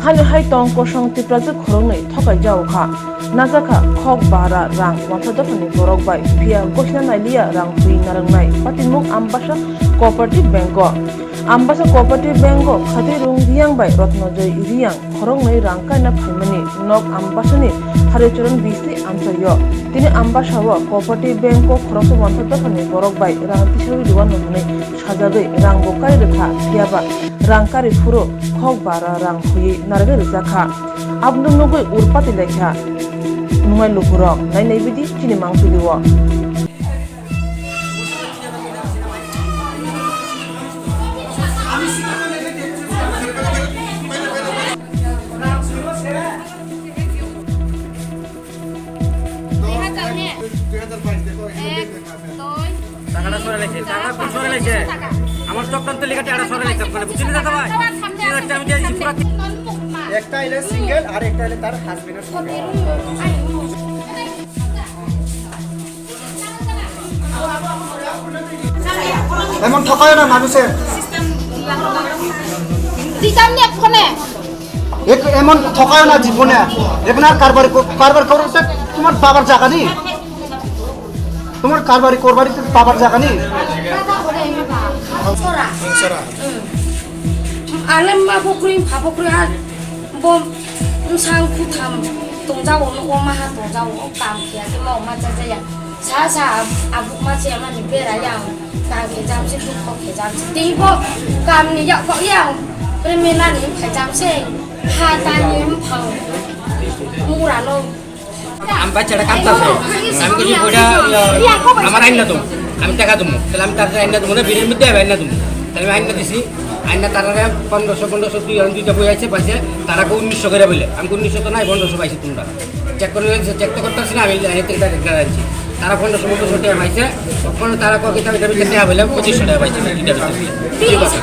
hani hai tong ko song ti project khorong nei thokai jau kha najaka khok bara rang watha da phani borok bai pia goshna nailia rang hui narang nai patimuk ambasa cooperative bank ambasa cooperative bank khati rung riang bai rotnojoy riang khorong nei rang kai na phimani nok ambasa ni haricharan bisi amsayo tini ambasa wa cooperative bank ko khorong watha da phani borok bai rang tisuri duwan nai sajabe rang bo kai rekha piaba rang kari furo khok bara rang hui narage rizakha abnu nugoi urpati lekha numai lukurok nai nei bidi chini mangsuliwo টাকাটা সরে লাগছে টাকা কোন সরে লাগছে আমার চক্রান্ত লেখাটা এটা সরে লাগছে মানে বুঝলি দাদা ভাই ঠিক আছে আমি দিয়েছি পুরো একটা এলে সিঙ্গেল আর একটা এলে তার হাজবেন্ডের সঙ্গে এমন ঠকায় না মানুষের এমন ঠকায় না জীবনে এখন আর কারবার করতে তোমার বাবার জায়গা নেই তোমার কারবারি করবারি বাবার জায়গা নেই Alam mabukring pabukrihan bom sang kutam tungjaw no omaha tungjaw o kam kia ke mau maca jaya sa abuk maca ma ni bera yang ka ke jam se tu ko ke jam se ti bo kam ni ya ko yang premena ni pha jam se ha ta ni phang mura no আমি বাচ্চাটা কাঁদতেছে আমি কিছু বইটা আমার আইন না তুমি আমি টাকা দেবো তাহলে আমি তার আইন না দেবো না বিড়ির মধ্যে আইন না দেবো তাহলে আমি আইন না দিছি আইন না তারা 1500 দুইটা বই আছে পাইছে তারা 1900 করে বলে আমি 1900 তো নাই 1500 পাইছি তোমরা চেক করে চেক তো করতেছি না আমি আইন থেকে ডাইরেক্ট আনছি তারা 1500 টাকা পাইছে তখন তারা কত টাকা টাকা বলে 2500 টাকা পাইছে ঠিক আছে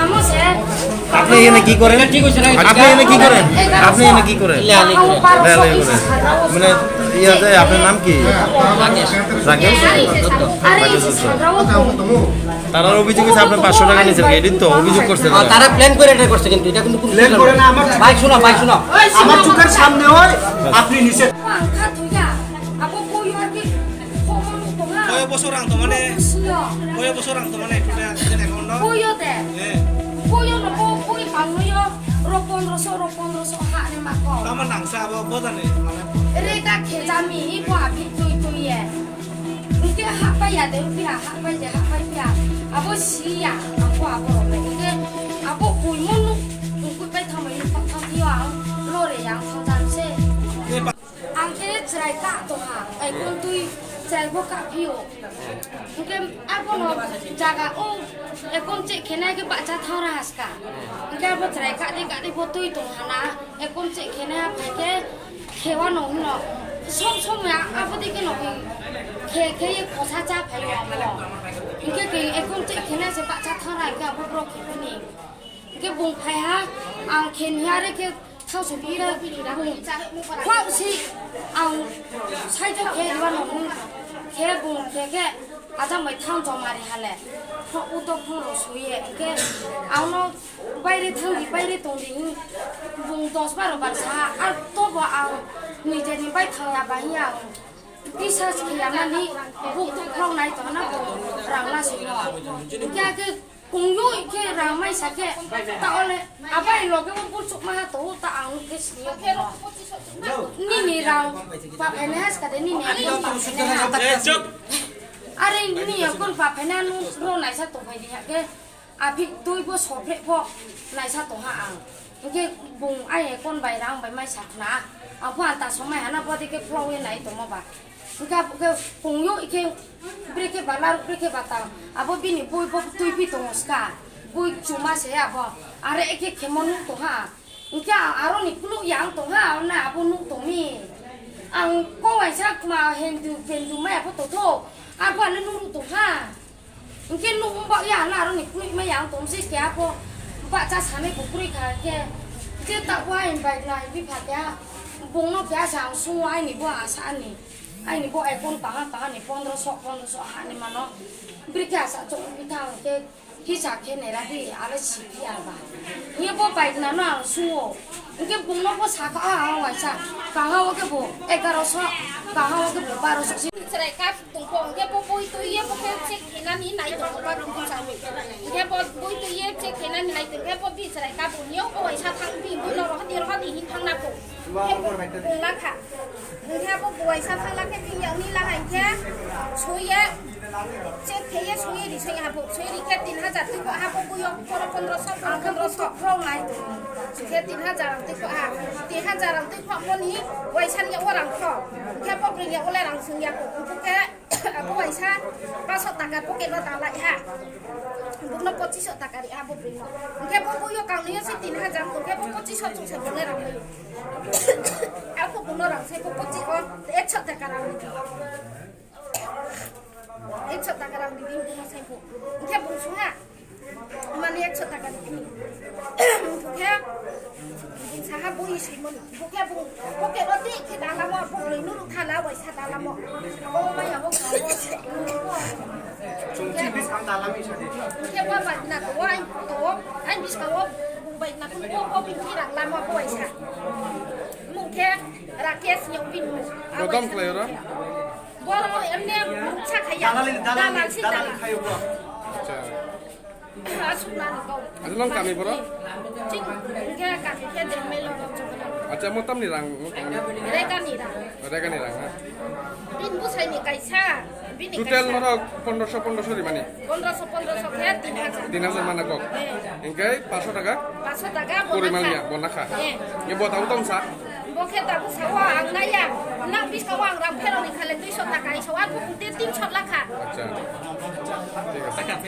আপনি এখানে কি করেন ঠিক আছে আপনি এখানে কি করেন আপনি এখানে কি করেন মানে ইয়াতে আপনার নাম কি রাকেশ তারার অভিযোগ আছে আপনি 500 টাকা নিয়েছেন এটাই তো অভিযোগ করছে তারা প্ল্যান করে এটা করছে কিন্তু এটা কিন্তু প্ল্যান করে না আমার বাইক শোনো আমার চোখের সামনে হয় আপনি নিচে কয় বছর আং তো মানে কয় বছর আং তো মানে এটা অ্যাকাউন্ট না Puyo deh. Puyo no puyo kamu yo ropon roso hak ni mako. Tama nang sa ba bodan ni mana Reka kejami ibu api tu ye. Mungkin hak pa ya deh pihak hak pa ya. Abo sia aku robe. Mungkin aku puyo nu mungkin pe thamai pak dia lore yang thang se. Angke cerai kak tu ha. Kun tu cerai buka pio. Mungkin aku no jaga ekon cek kena ke baca thora haska. Mungkin aku cerai kak di foto itu hana. Ekon cek kena pakai hewan no. Som ya apa dikit no ke kosa cap pakai. Mungkin ke ekon cek kena se baca thora ke apa bro kini. Mungkin bung payah ang kenya ke thau subira kau si ang saya tu ke hewan no ke bung ke aja mai thang jomari hale utok phoro suye ke auno baire thangi baire tongdi bung 10-12 bar sa ar to bo au nije ni bai thanga bahia bisa sekian ni bung tu khong nai to na bo rang la sino ke kungyu ke ramai sake ta ole abai loge bo chuk ma to ta ang ke sini ni rang pa penas ka ni Are ini ya kon pa phena nu nai sa to phai dia ke api tui bo sopre pho nai sa to ha ang ke bung ai kon bai rang bai mai sak na a pha ta so mai hana po de ke flow nai to ma ba ke kung yo ke breke balar breke bata abo bini boi bo tui pi to ska boi chuma se abo are ke khemon to ha ke aro ni kulu yang to ha na abo nu to mi ang ko wai sa ma hendu mai abo to apa le nuru tu ha mungkin nu mbak ya la ro ni kulit mayang tom si ke apa mbak ca same ku kulit ka ke tak wai bai lai bi pha ya bung no ya sang su ai ni bo asa ni ai ni bo ai kon pa ni 1500 ha ni mano beri ka sa chok bi thang ke hisa kene rabi ala sipi aba ni bo bai na na suo ke bung no bo sa ka wa sa ka ha ke bo 1100 ka ha ke bo 1200 serai ka tung ko ke bo boi tu ye bo ke cek kena ni nai to ba tung sa mi ke bo boi tu ye cek kena ni nai to ke bo bi serai ka bo ni o wa sa thang bi bo lo ha ti hin thang na ko ke bo bung la kha ke bo boi sa thang la ke ti yang ni la hai ke suye cek ke ye suye di sai ha bo suye di ke 3000 tu ko ha bo bu yo ko 1500 rong lai ke 3000 tu ko ha 3000 tu ko ko ni wai san ya orang ko ke bo bring ya oleh langsung ya ko ke aku wai sa 500 taka ko ke no ta lai ha bu no 2500 taka ri ha bo bring no ke bo bu yo kang ni si 3000 ko ke bo 2500 tu se bo le rang mai aku bu no rang se ko 2500 100 taka rang ni 100 taka rang di bu no se ko ke bu su ha mani 100 taka di ni ke saha bui simon buke bung buke roti ke dalam mo bui nu thala wai sa dalam mo o ma ya ho ka wo Cungci bis ang dalami siya dito. ke wa ba na ko ai to ai bis ka wo bung bai na ko bin ki rak lam mo wai sa mu ke rakes nyong bin mu Rodam Clayora? bolo mo emne cha khaya dalan si dalan kayo bro. asuna ni ko Ano kami bro? cing ke ka ke de melo lo Acha mo tam ni rang. mereka ni dah Mereka ni rang. bin bu sai ni kaisa bin ni Total mara 1500 di mana? 1500 ke 3000 3000 mana kok? Engkai 500 taka? 500 taka Purimalnya bonaka. Ye buat tahu tong sa? Bokeh tak sawa ang naya, nak bis kawang ram pero ni kalen 200 taka, sawa bu 300 lah kah. Acha. ঠিক আছে